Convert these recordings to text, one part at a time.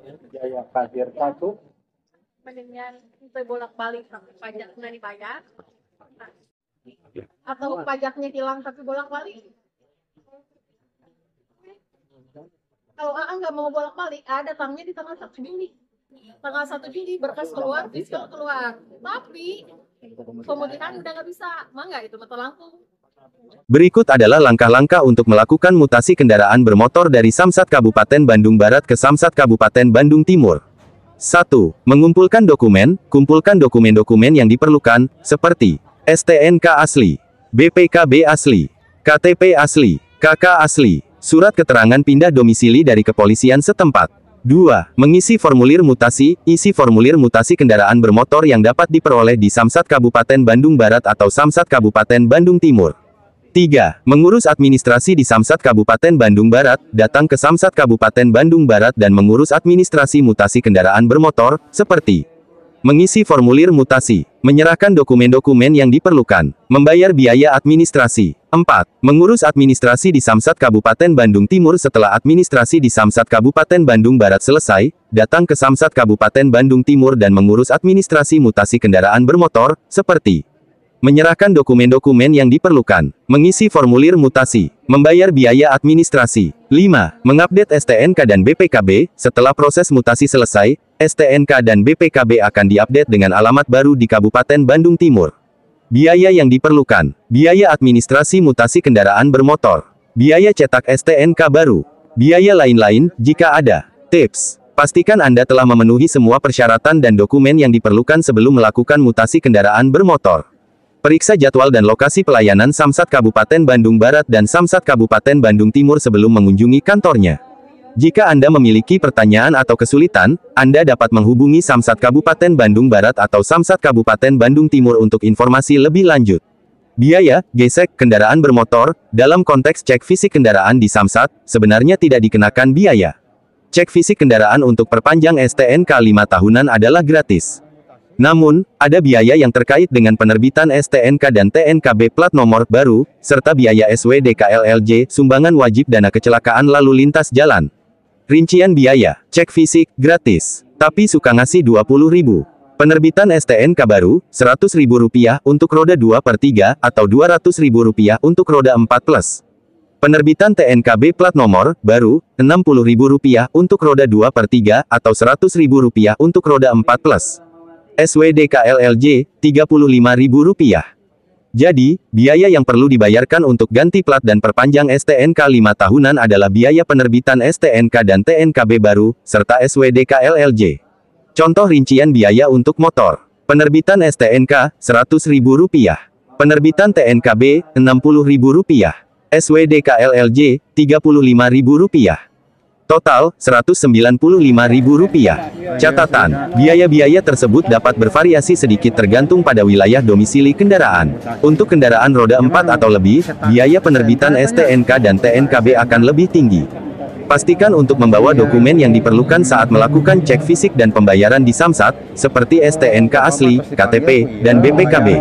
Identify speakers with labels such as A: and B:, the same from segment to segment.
A: Biaya kasir satu.
B: Mendingan kita bolak-balik tapi pajaknya dibayar. Atau pajaknya hilang tapi bolak-balik. Kalau AA nggak mau bolak-balik, ada tangnya di tanggal 1 Juli. Tanggal 1 Juli berkas keluar, fiskal keluar. Tapi kemudian udah nggak bisa, mangga itu mata langsung.
C: Berikut adalah langkah-langkah untuk melakukan mutasi kendaraan bermotor dari Samsat Kabupaten Bandung Barat ke Samsat Kabupaten Bandung Timur. 1. Mengumpulkan dokumen. Kumpulkan dokumen-dokumen yang diperlukan, seperti STNK asli, BPKB asli, KTP asli, KK asli, surat keterangan pindah domisili dari kepolisian setempat. 2. Mengisi formulir mutasi. Isi formulir mutasi kendaraan bermotor yang dapat diperoleh di Samsat Kabupaten Bandung Barat atau Samsat Kabupaten Bandung Timur. 3. Mengurus administrasi di Samsat Kabupaten Bandung Barat. Datang ke Samsat Kabupaten Bandung Barat dan mengurus administrasi mutasi kendaraan bermotor, seperti mengisi formulir mutasi, menyerahkan dokumen-dokumen yang diperlukan, membayar biaya administrasi. 4. Mengurus administrasi di Samsat Kabupaten Bandung Timur. Setelah administrasi di Samsat Kabupaten Bandung Barat selesai, datang ke Samsat Kabupaten Bandung Timur dan mengurus administrasi mutasi kendaraan bermotor, seperti menyerahkan dokumen-dokumen yang diperlukan, mengisi formulir mutasi, membayar biaya administrasi. 5. Mengupdate STNK dan BPKB. Setelah proses mutasi selesai, STNK dan BPKB akan diupdate dengan alamat baru di Kabupaten Bandung Timur. Biaya yang diperlukan, biaya administrasi mutasi kendaraan bermotor, biaya cetak STNK baru, biaya lain-lain, jika ada. Tips: pastikan Anda telah memenuhi semua persyaratan dan dokumen yang diperlukan sebelum melakukan mutasi kendaraan bermotor. Periksa jadwal dan lokasi pelayanan Samsat Kabupaten Bandung Barat dan Samsat Kabupaten Bandung Timur sebelum mengunjungi kantornya. Jika Anda memiliki pertanyaan atau kesulitan, Anda dapat menghubungi Samsat Kabupaten Bandung Barat atau Samsat Kabupaten Bandung Timur untuk informasi lebih lanjut. Biaya, gesek, kendaraan bermotor, dalam konteks cek fisik kendaraan di Samsat, sebenarnya tidak dikenakan biaya. Cek fisik kendaraan untuk perpanjang STNK 5 tahunan adalah gratis. Namun, ada biaya yang terkait dengan penerbitan STNK dan TNKB plat nomor baru, serta biaya SWDKLLJ, sumbangan wajib dana kecelakaan lalu lintas jalan. Rincian biaya, cek fisik, gratis. Tapi suka ngasih 20.000. Penerbitan STNK baru, Rp100.000 untuk roda 2/3, atau Rp200.000 untuk roda 4+. Penerbitan TNKB plat nomor baru, Rp60.000 untuk roda 2/3, atau Rp100.000 untuk roda 4+. SWDKLLJ, Rp35.000. Jadi, biaya yang perlu dibayarkan untuk ganti plat dan perpanjang STNK 5 tahunan adalah biaya penerbitan STNK dan TNKB baru, serta SWDKLLJ. Contoh rincian biaya untuk motor. Penerbitan STNK, Rp100.000. Penerbitan TNKB, Rp60.000. SWDKLLJ, Rp35.000. Total, Rp195.000. Catatan, biaya-biaya tersebut dapat bervariasi sedikit tergantung pada wilayah domisili kendaraan. Untuk kendaraan roda 4 atau lebih, biaya penerbitan STNK dan TNKB akan lebih tinggi. Pastikan untuk membawa dokumen yang diperlukan saat melakukan cek fisik dan pembayaran di Samsat, seperti STNK asli, KTP, dan BPKB.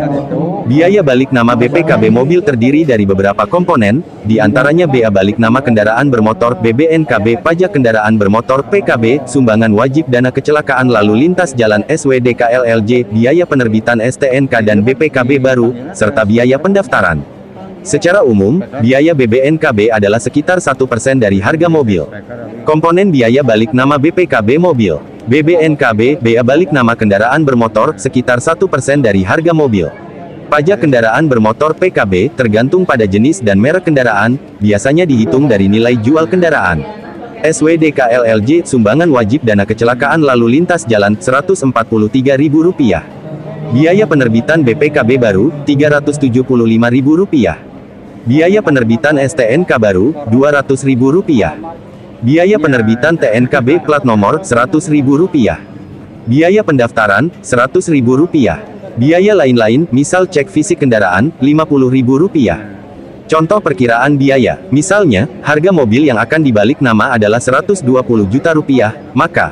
C: Biaya balik nama BPKB mobil terdiri dari beberapa komponen, di antaranya bea balik nama kendaraan bermotor, BBNKB, pajak kendaraan bermotor, PKB, sumbangan wajib dana kecelakaan lalu lintas jalan SWDKLLJ, biaya penerbitan STNK dan BPKB baru, serta biaya pendaftaran. Secara umum, biaya BBNKB adalah sekitar 1% dari harga mobil. Komponen biaya balik nama BPKB mobil, BBNKB, bea balik nama kendaraan bermotor, sekitar 1% dari harga mobil. Pajak kendaraan bermotor PKB, tergantung pada jenis dan merek kendaraan, biasanya dihitung dari nilai jual kendaraan. SWDKLLJ, sumbangan wajib dana kecelakaan lalu lintas jalan, Rp143.000. Biaya penerbitan BPKB baru, Rp375.000. Biaya penerbitan STNK baru, Rp200.000. Biaya penerbitan TNKB plat nomor, Rp100.000. Biaya pendaftaran, Rp100.000. Biaya lain-lain, misal cek fisik kendaraan, Rp50.000. Contoh perkiraan biaya, misalnya, harga mobil yang akan dibalik nama adalah Rp120 juta, maka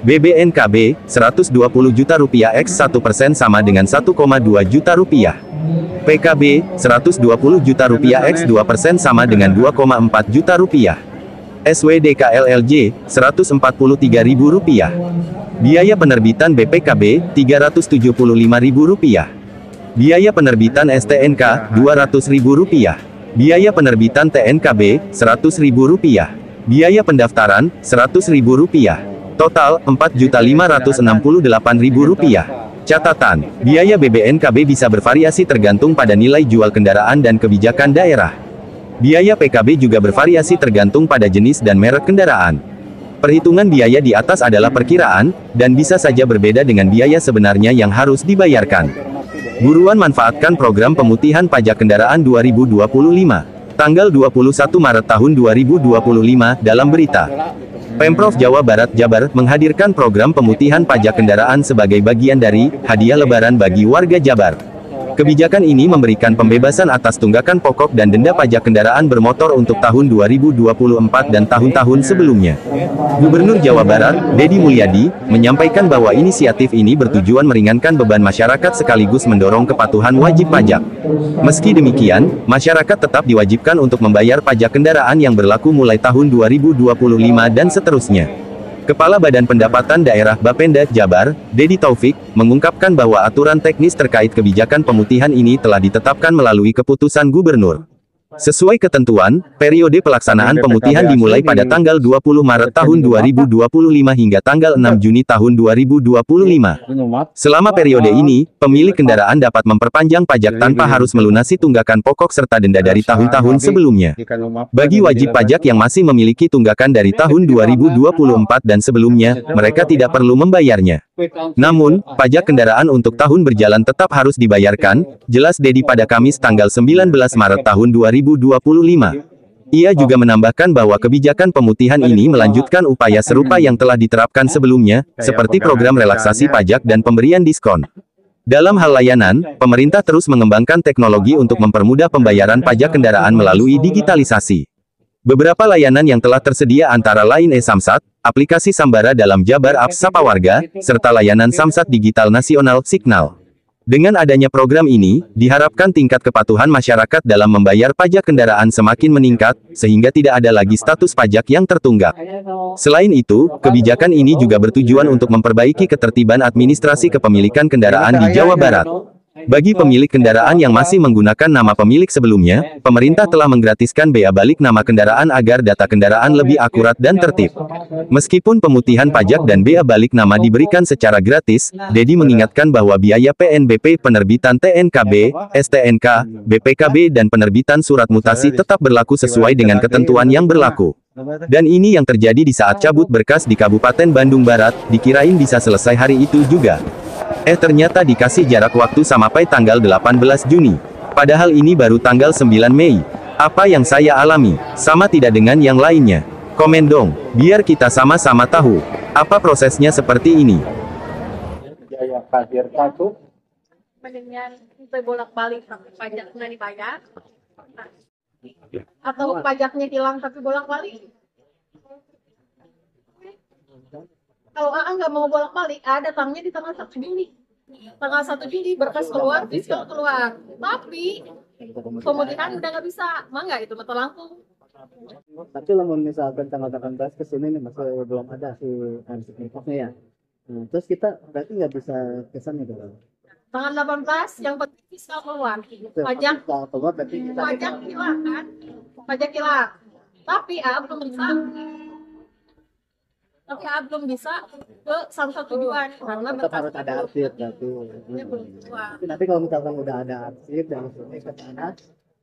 C: BBNKB, Rp120 juta x 1% sama dengan Rp1,2 juta. PKB, Rp120 juta x 2% sama dengan Rp2,4 juta. SWDKLLJ, Rp143.000. Biaya penerbitan BPKB, Rp375.000. Biaya penerbitan STNK, Rp200.000. Biaya penerbitan TNKB, Rp100.000. Biaya pendaftaran, Rp100.000. Total, Rp4.568.000. Catatan, biaya BBNKB bisa bervariasi tergantung pada nilai jual kendaraan dan kebijakan daerah. Biaya PKB juga bervariasi tergantung pada jenis dan merek kendaraan. Perhitungan biaya di atas adalah perkiraan, dan bisa saja berbeda dengan biaya sebenarnya yang harus dibayarkan. Buruan manfaatkan program pemutihan pajak kendaraan 2025. Tanggal 21 Maret tahun 2025, dalam berita. Pemprov Jawa Barat Jabar menghadirkan program pemutihan pajak kendaraan sebagai bagian dari hadiah lebaran bagi warga Jabar. Kebijakan ini memberikan pembebasan atas tunggakan pokok dan denda pajak kendaraan bermotor untuk tahun 2024 dan tahun-tahun sebelumnya. Gubernur Jawa Barat, Deddy Mulyadi, menyampaikan bahwa inisiatif ini bertujuan meringankan beban masyarakat sekaligus mendorong kepatuhan wajib pajak. Meski demikian, masyarakat tetap diwajibkan untuk membayar pajak kendaraan yang berlaku mulai tahun 2025 dan seterusnya. Kepala Badan Pendapatan Daerah Bapenda Jabar, Dedi Taufik, mengungkapkan bahwa aturan teknis terkait kebijakan pemutihan ini telah ditetapkan melalui keputusan gubernur. Sesuai ketentuan, periode pelaksanaan pemutihan dimulai pada tanggal 20 Maret tahun 2025 hingga tanggal 6 Juni tahun 2025. Selama periode ini, pemilik kendaraan dapat memperpanjang pajak tanpa harus melunasi tunggakan pokok serta denda dari tahun-tahun sebelumnya. Bagi wajib pajak yang masih memiliki tunggakan dari tahun 2024 dan sebelumnya, mereka tidak perlu membayarnya. Namun, pajak kendaraan untuk tahun berjalan tetap harus dibayarkan, jelas Dedi pada Kamis tanggal 19 Maret tahun 2025. Ia juga menambahkan bahwa kebijakan pemutihan ini melanjutkan upaya serupa yang telah diterapkan sebelumnya, seperti program relaksasi pajak dan pemberian diskon. Dalam hal layanan, pemerintah terus mengembangkan teknologi untuk mempermudah pembayaran pajak kendaraan melalui digitalisasi. Beberapa layanan yang telah tersedia antara lain e-Samsat, aplikasi Sambara dalam Jabar Apps Sapa Warga, serta layanan Samsat Digital Nasional Signal. Dengan adanya program ini, diharapkan tingkat kepatuhan masyarakat dalam membayar pajak kendaraan semakin meningkat, sehingga tidak ada lagi status pajak yang tertunggak. Selain itu, kebijakan ini juga bertujuan untuk memperbaiki ketertiban administrasi kepemilikan kendaraan di Jawa Barat. Bagi pemilik kendaraan yang masih menggunakan nama pemilik sebelumnya, pemerintah telah menggratiskan bea balik nama kendaraan agar data kendaraan lebih akurat dan tertib. Meskipun pemutihan pajak dan bea balik nama diberikan secara gratis, Dedi mengingatkan bahwa biaya PNBP, penerbitan TNKB, STNK, BPKB dan penerbitan surat mutasi tetap berlaku sesuai dengan ketentuan yang berlaku. Dan ini yang terjadi di saat cabut berkas di Kabupaten Bandung Barat, dikirain bisa selesai hari itu juga. Ternyata dikasih jarak waktu sampai tanggal 18 Juni. Padahal ini baru tanggal 9 Mei. Apa yang saya alami, sama tidak dengan yang lainnya? Komen dong, biar kita sama-sama tahu. Apa prosesnya seperti ini?
A: Biaya kasir satu.
B: Mendingan kita bolak-balik tapi pajak nggak dibayar. Atau pajaknya hilang tapi bolak-balik. Kalau nggak mau bolak-balik, datangnya di tanggal 1 Juli. Tanggal 1 Juli berkas keluar, diskon keluar. Tapi pemutihan udah nggak bisa, mangga itu mata langkung.
D: Tapi kalau misalkan tanggal 18 ke sini nih masih belum ada si sertifikatnya ya. Nah, terus kita berarti nggak bisa kesan gitu.
B: Tanggal 18 yang penting fiskal keluar. Pajak
D: keluar berarti kita
B: pajak hilang kan? Pajak hilang. Tapi belum bisa. Tapi belum bisa ke Samsat tujuan karena
D: tetap harus ada arsip berarti. Nanti kalau misalkan udah ada arsip dan ke sana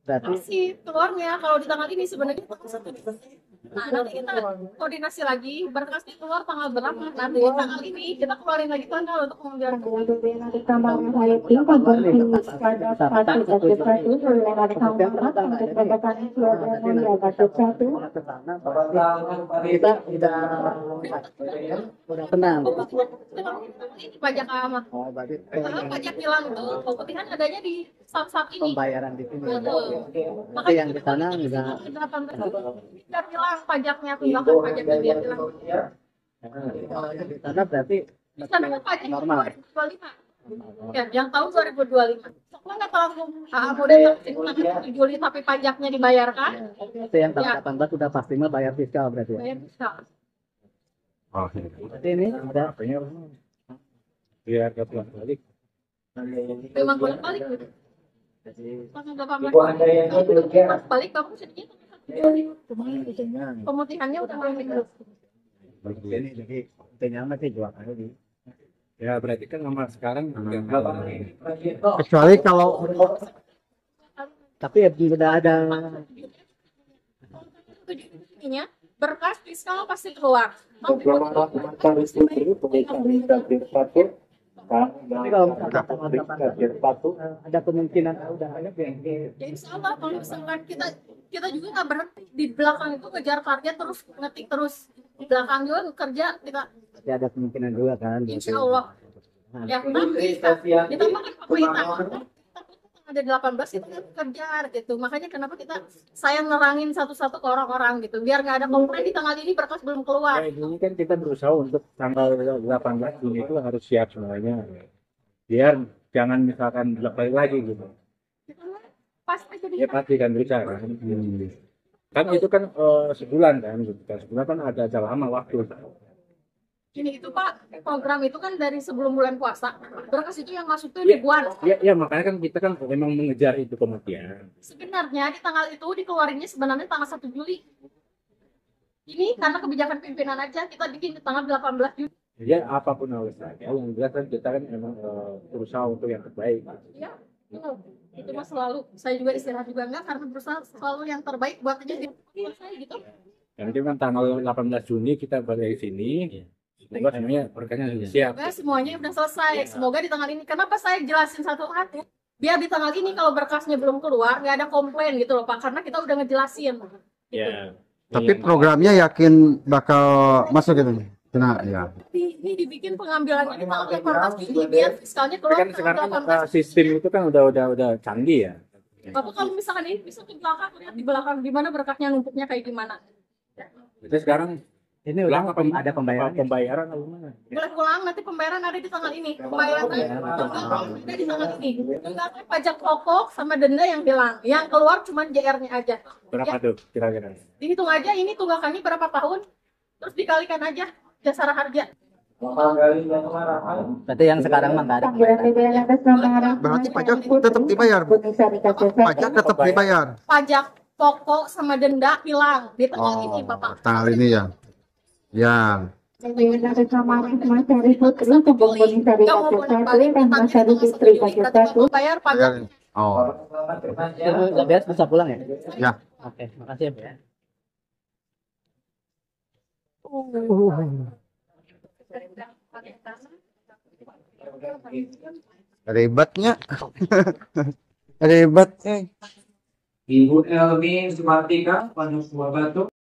D: berarti
B: masih keluarnya kalau di tanggal ini sebenarnya tanggal 1. Nah, nanti kita koordinasi lagi berkasnya keluar tanggal berapa. Nanti tanggal ini kita keluarin lagi tanggal untuk pengambilan.
D: kita udah tenang.
B: Ini pajak ama.
D: Oh, berarti
B: Pajak hilang itu pemutihan adanya di Samsat ini.
D: pembayaran di sini.
B: Betul.
D: Tapi yang di sana enggak.
B: Biar hilang pajaknya, tunggakan pajaknya biar hilang.
D: Kalau yang di sana berarti
B: Di sana kan pajak
D: normal.
B: 25. Ya, yang tahun 2025. Sekolah nggak langsung mau datang sini tanggal 1 Juli tapi pajaknya dibayarkan.
D: Itu yang
B: Ya.
D: tanggal 18 sudah pasti mah bayar fiskal berarti ya.
B: Bayar bisa.
C: Oh,
D: Berarti ini ada
A: biar nggak pulang balik.
B: Memang bolak-balik gitu. Tanggal 18 pas balik kamu sedikit pemutihannya udah balik.
D: ini jadi intinya mah sih jual aja di.
A: Ya berarti kan sama sekarang
D: Kecuali kalau tapi ya sudah ada
B: Ininya berkas fiskal pasti keluar.
D: tapi kalau misalkan tanggal 18 ada kemungkinan udah ada yang
B: Ya insya Allah kalau misalkan kita juga nggak berhenti di belakang itu ngejar target terus ngetik terus di belakang juga kerja kita
D: pasti ada kemungkinan juga kan.
B: insya Allah.
D: Nah,
B: Ya tapi kita makan pemerintah ada 18 kita kan kejar gitu, makanya kenapa kita saya nerangin satu-satu ke orang-orang gitu biar nggak ada komplain di tanggal ini berkas belum keluar.
A: kayak gini kan kita berusaha untuk tanggal 18 Juni itu harus siap semuanya. Biar jangan misalkan balik lagi gitu.
B: Pasti jadi
A: Ya pasti kan berusaha kan. Kan itu kan sebulan kan gitu. Kan sebulan kan ada lama waktu.
B: Ini itu Pak, program itu kan dari sebelum bulan puasa. Berkas itu yang masuk tuh ribuan.
A: Ya makanya kan kita kan memang mengejar itu kemudian.
B: Sebenarnya di tanggal itu dikeluarinnya sebenarnya tanggal 1 Juli. Ini karena kebijakan pimpinan aja kita bikin di tanggal 18 Juli.
A: Ya apapun alasannya, yang jelas kan kita kan memang berusaha untuk yang terbaik.
B: Ya, itu mah selalu. Saya juga istirahat juga enggak karena berusaha selalu yang terbaik buat aja di saya gitu.
A: Yang penting kan tanggal 18 Juni kita balik ke sini. Semoga semuanya berkasnya sudah siap.
B: Semoga semuanya udah selesai. Semoga di tanggal ini. Kenapa saya jelasin satu-satu? Biar di tanggal ini kalau berkasnya belum keluar, nggak ada komplain gitu loh Pak. Karena kita udah ngejelasin.
A: Ya.
E: Tapi programnya yakin bakal masuk gitu. Nah, ya.
B: Ini dibikin pengambilannya di tanggal 18 Juni biar fiskalnya
A: Tapi
B: keluar
A: kan sekarang
B: tanggal 18.
A: sistem itu kan udah canggih ya.
B: Bapak kalau misalkan ini bisa ke belakang, lihat di belakang gimana berkasnya numpuknya kayak gimana.
A: Itu sekarang
D: ini
A: pulang
D: udah ada pembayaran.
A: pembayaran apa gimana?
B: Boleh pulang, nanti pembayaran ada di tanggal ini. Pembayaran ada di tanggal ini. Tunggakan pajak pokok sama denda yang hilang. Yang keluar cuma JR-nya aja.
A: Berapa tuh kira-kira?
B: Dihitung aja ini tunggakannya berapa tahun, terus dikalikan aja dasar harga.
D: Berarti yang sekarang mah nggak ada.
E: Berarti pajak tetap dibayar. Pajak tetap dibayar.
B: Pajak pokok sama denda hilang di tanggal ini, Bapak.
E: Tanggal ini ya. Ya.
B: Bayar pajak.
E: Oh.
D: Udah beres bisa pulang ya?
E: Ya.
D: Oke, makasih ya.
E: Ribetnya. Ribet.
F: Ibu Elmi Sumartika, Panus Batu.